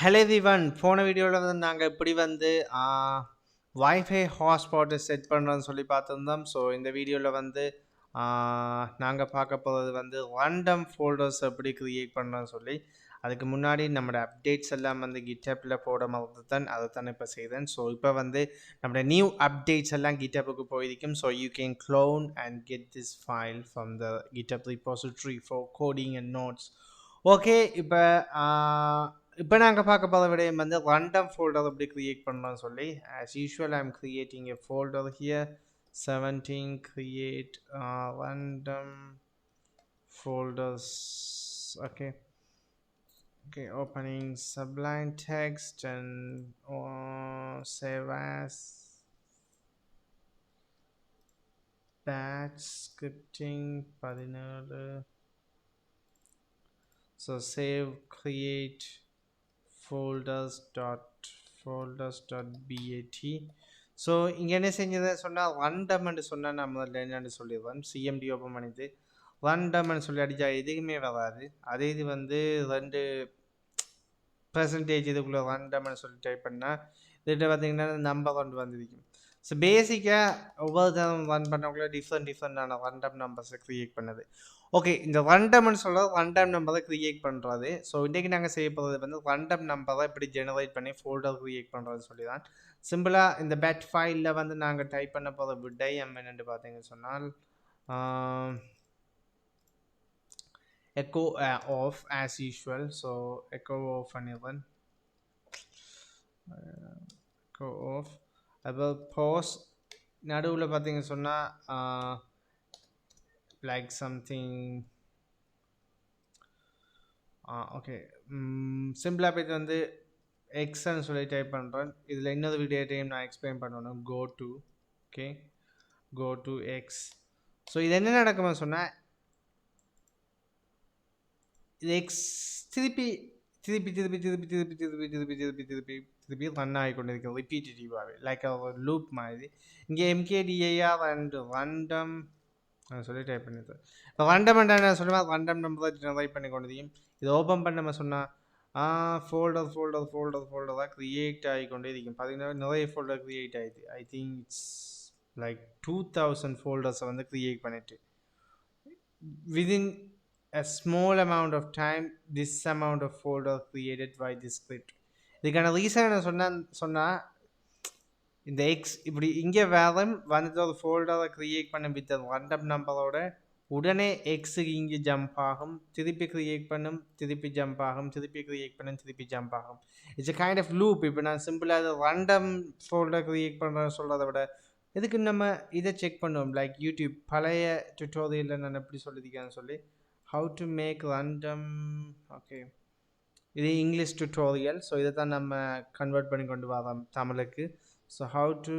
Hello everyone, போன வீடியோவில் வந்து நாங்கள் எப்படி வந்து வைஃபை ஹாட்ஸ்பாட்டை செட் பண்ணுறோன்னு சொல்லி பார்த்துருந்தோம். ஸோ இந்த வீடியோவில் வந்து நாங்கள் பார்க்க போகிறது வந்து ரேண்டம் ஃபோல்டர்ஸ் எப்படி க்ரியேட் பண்ணுறோன்னு சொல்லி. அதுக்கு முன்னாடி நம்மளோட அப்டேட்ஸ் எல்லாம் வந்து கிட்டப்பில் போட மாதிரி தான் அதை தான் இப்போ செய்தேன். ஸோ இப்போ வந்து நம்மளோட நியூ அப்டேட்ஸ் எல்லாம் கிட்டப்புக்கு போயிருக்கும். So you can clone and get this file from the GitHub repository for coding and notes. Okay, இப்போ நாங்கள் பார்க்க போகிற விடயம் வந்து ரேண்டம் ஃபோல்டர் எப்படி க்ரியேட் பண்ணலாம்னு சொல்லி. As usual I am creating a folder here 17 create random folders. Okay, opening Sublime Text and save as batch scripting 17. So save create folders.bat. So இங்கே என்ன செஞ்சதை சொன்னால் ரேண்டம்னு சொன்னால் நான் முதல்ல என்னென்னு சொல்லிடுவேன். சிஎம்டி ஓப்பன் பண்ணிட்டு ரேண்டம்னு சொல்லி அடித்தா எதுவுமே வராது. அதே இது வந்து 2% இதுக்குள்ளே ரேண்டம்னு சொல்லி டைப் பண்ணால் இதுகிட்ட பார்த்தீங்கன்னா நம்பர் கொண்டு வந்துருக்கும். ஸோ பேசிக்காக ஒவ்வொரு தரம் ரன் பண்ணக்குள்ளே டிஃப்ரெண்டான ரேண்டம் நம்பர்ஸை க்ரியேட் பண்ணுது. ஓகே, இந்த ரேண்டம்னு சொல்கிறது ரேண்டம் நம்பரை க்ரியேட் பண்ணுறது. ஸோ இன்றைக்கி நாங்கள் செய்ய போகிறது வந்து ரேண்டம் நம்பரை இப்படி ஜெனரேட் பண்ணி ஃபோல்டர் க்ரியேட் பண்ணுறதுன்னு சொல்லி தான். சிம்பிளாக இந்த பேட் ஃபைலில் வந்து நாங்கள் டைப் பண்ண போகிற விடை என்னென்னு பார்த்தீங்கன்னு சொன்னால் echo off as usual. So echo off பண்ணிடுறேன். echo off about pause நடுவில் பார்த்தீங்கன்னு சொன்னால் like something ஓகே சிம்பிளாக போய்ட்டு வந்து எக்ஸ்ன்னு சொல்லி டைப் பண்ணுறேன். இதில் இன்னொரு வீடியோட்டையும் நான் எக்ஸ்பிளைன் பண்ணணும். go to x. ஸோ இது என்ன நடக்குமா சொன்னால் இது எக்ஸ் திருப்பி ரன் ஆகிக்கொண்டிருக்கும் ரிப்பீட்டேட்டிவாகவே, லைக் ஒரு லூப் மாதிரி. இங்கே எம்கேடிஐஆர் அண்ட் ரேண்டம் சொல்லி டைப் பண்ணிடுறேன். இப்போ ரேண்டம் என்ன சொல்லுவேன், ரேண்டம் நம்பர் ஜெனரேட் பண்ணி கொண்டிருக்கும். இது ஓப்பன் பண்ண நம்ம சொன்னால் ஃபோல்டராக க்ரியேட் ஆகிக்கொண்டே இருக்கும். பார்த்தீங்கன்னா நிறைய ஃபோல்டர் க்ரியேட் ஆகிடுது. ஐ திங்க் இட்ஸ் லைக் 2000 ஃபோல்டர்ஸை வந்து க்ரியேட் பண்ணிட்டு within a small amount of time this amount of folder created by this script. இதுக்கான ரீசன் என்ன சொன்னால் இந்த எக்ஸ் இப்படி இங்கே வேறு வந்துட்டு ஒரு ஃபோல்டரை க்ரியேட் பண்ண வித் ரேண்டம் நம்பரோட உடனே எக்ஸுக்கு இங்கே ஜம்ப் ஆகும், திருப்பி க்ரியேட் பண்ணும், திருப்பி ஜம்ப் ஆகும், திருப்பி க்ரியேட் பண்ணும், திருப்பி ஜம்ப் ஆகும். It's a kind of loop. இப்போ நான் சிம்பிளாக ரேண்டம் ஃபோல்டர் க்ரியேட் பண்ணுறேன்னு சொல்கிறத விட இதுக்கு நம்ம இதை செக் பண்ணுவோம். லைக் யூடியூப் பழைய டுட்டோரியலில் நான் எப்படி சொல்லியிருக்கேன்னு சொல்லி how to make random. Okay, இது இங்கிலீஷ் டுட்டோரியல். ஸோ இதை தான் நம்ம கன்வெர்ட் பண்ணி கொண்டு வரோம் தமிழுக்கு. So how to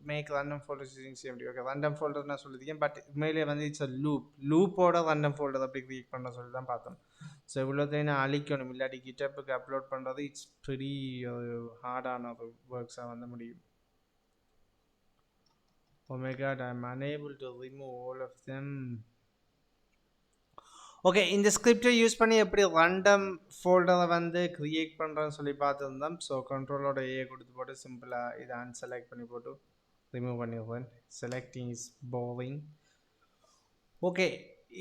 make random folders using CMD. Okay, random folder நான் சொல்லியிருக்கேன். பட் உண்மையிலே வந்து இட்ஸ் அ லூப்போட random folder அப்படி க்ரியேட் பண்ண சொல்லி தான் பார்த்தோம். ஸோ இவ்வளோத்தையும் நான் அழிக்கணும், இல்லாட்டி கிட்டப்புக்கு அப்லோட் பண்ணுறது இட்ஸ் ப்ரிட்டி ஹார்டான ஒரு ஒர்க்ஸாக வந்து முடியும். Oh my god, I'm unable to remove all of them. Okay, இந்த ஸ்கிரிப்டை யூஸ் பண்ணி எப்படி ரேண்டம் ஃபோல்டரை வந்து க்ரியேட் பண்ணுறோன்னு சொல்லி பார்த்துருந்தோம். ஸோ கண்ட்ரோலோட ஏ கொடுத்து போட்டு சிம்பிளாக இதை அன்செலக்ட் பண்ணி போட்டு ரிமூவ் பண்ணிடுவேன். Selecting is boring. ஓகே,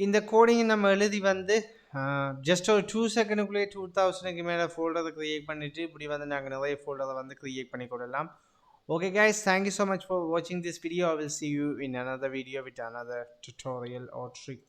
இந்த கோடிங்கை நம்ம எழுதி வந்து ஜஸ்ட் ஒரு 2 செகண்டுக்குள்ளேயே 2000க்கு மேலே ஃபோல்டரை க்ரியேட் பண்ணிவிட்டு இப்படி வந்து நாங்கள் நிறைய ஃபோல்டரை வந்து க்ரியேட் பண்ணி கொள்ளலாம். Okay guys, thank you so much for watching this video. I will see you in another video with another tutorial or trick.